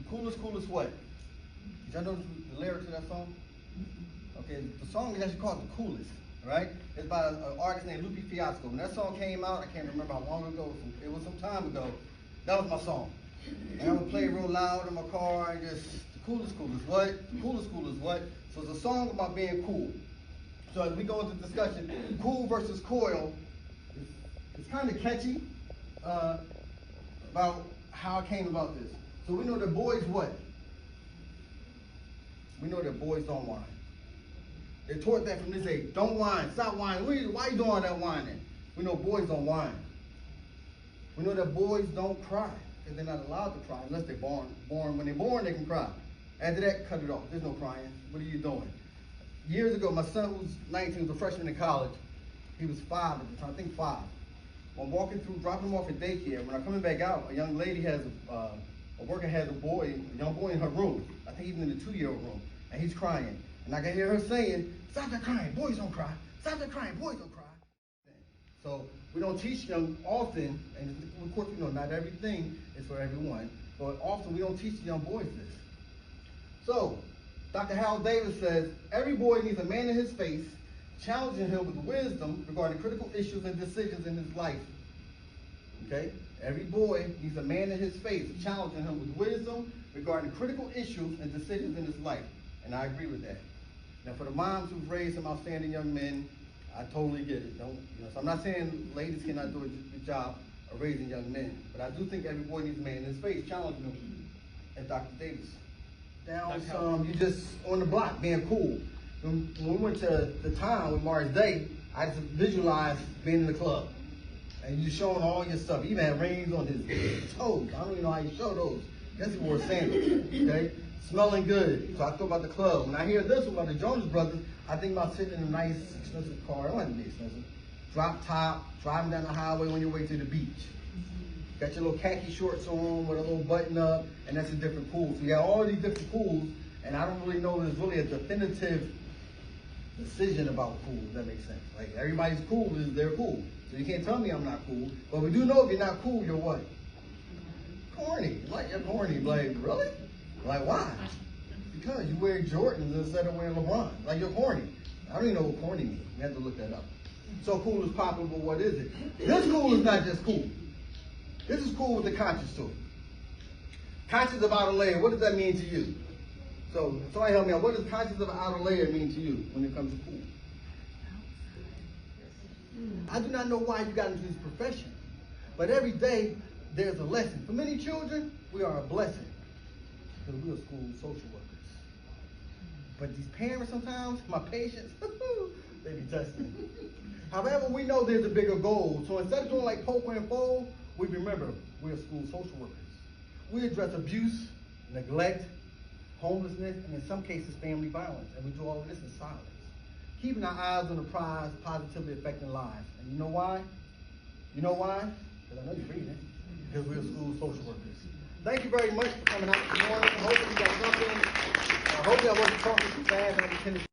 Coolest what? Did y'all know the lyrics to that song? Okay, the song is actually called The Coolest, right? It's by an artist named Lupe Fiasco. When that song came out, I can't remember how long ago, it was some time ago, that was my song. And I would play it real loud in my car and just, the coolest what? The coolest what? So it's a song about being cool. So as we go into discussion, cool versus COIL, it's kind of catchy about how I came about this. So we know that boys what? We know that boys don't whine. They're taught that from this age. Don't whine, stop whining. Why are you doing all that whining? We know boys don't whine. We know that boys don't cry, because they're not allowed to cry unless they're born. When they're born, they can cry. After that, cut it off. There's no crying. What are you doing? Years ago, my son who's 19, was a freshman in college. He was 5 at the time, I think 5. When walking through, dropping him off at daycare, when I'm coming back out, a young lady has a worker has a young boy in her room. I think even in the 2-year-old room, and he's crying. And I can hear her saying, "Stop that crying, boys don't cry. Stop that crying, boys don't cry." So we don't teach them often, and of course, you know, not everything is for everyone, but often we don't teach young boys this. So Dr. Hal Davis says, every boy needs a man in his face, challenging him with wisdom regarding critical issues and decisions in his life. Okay? Every boy needs a man in his face, challenging him with wisdom regarding critical issues and decisions in his life. And I agree with that. Now, for the moms who've raised some outstanding young men, I totally get it. So I'm not saying ladies cannot do a good job of raising young men, but I do think every boy needs a man in his face, challenging him. And Dr. Davis, down some, you just on the block being cool. When we went to the town with Mars Day, I just visualized being in the club. And you showing all your stuff. He even had rings on his toes. I don't even know how you show those. Guess he wore sandals, okay? Smelling good. So I thought about the club. When I hear this one about the Jonas Brothers, I think about sitting in a nice, expensive car. It wasn't expensive. Drop top, driving down the highway on your way to the beach. Got your little khaki shorts on with a little button up, and that's a different cool. So you got all these different cools, and I don't really know there's really a definitive decision about cool, if that makes sense. Like, everybody's cool is they're cool. So you can't tell me I'm not cool. But we do know if you're not cool, you're what? Corny. Like, you're corny. Like, really? Like, why? Because you wear Jordans instead of wearing LeBron. Like, you're corny. I don't even know what corny means. You have to look that up. So cool is popular, but what is it? This cool is not just cool. This is cool with the conscious to it. Conscious of outer layer, what does that mean to you? So somebody help me out. What does conscious of outer layer mean to you when it comes to cool? I do not know why you got into this profession, but every day there's a lesson. For many children, we are a blessing because we are school social workers. But these parents sometimes, my patients, they be testing. However, we know there's a bigger goal. So instead of doing like poker and fold, we remember we're school social workers. We address abuse, neglect, homelessness, and in some cases, family violence. And we do all of this in silence. Keeping our eyes on the prize, positively affecting lives. And you know why? You know why? Because I know you're reading it. Because we're school social workers. Thank you very much for coming out this morning. I hope you got something. I hope I wasn't talking too fast.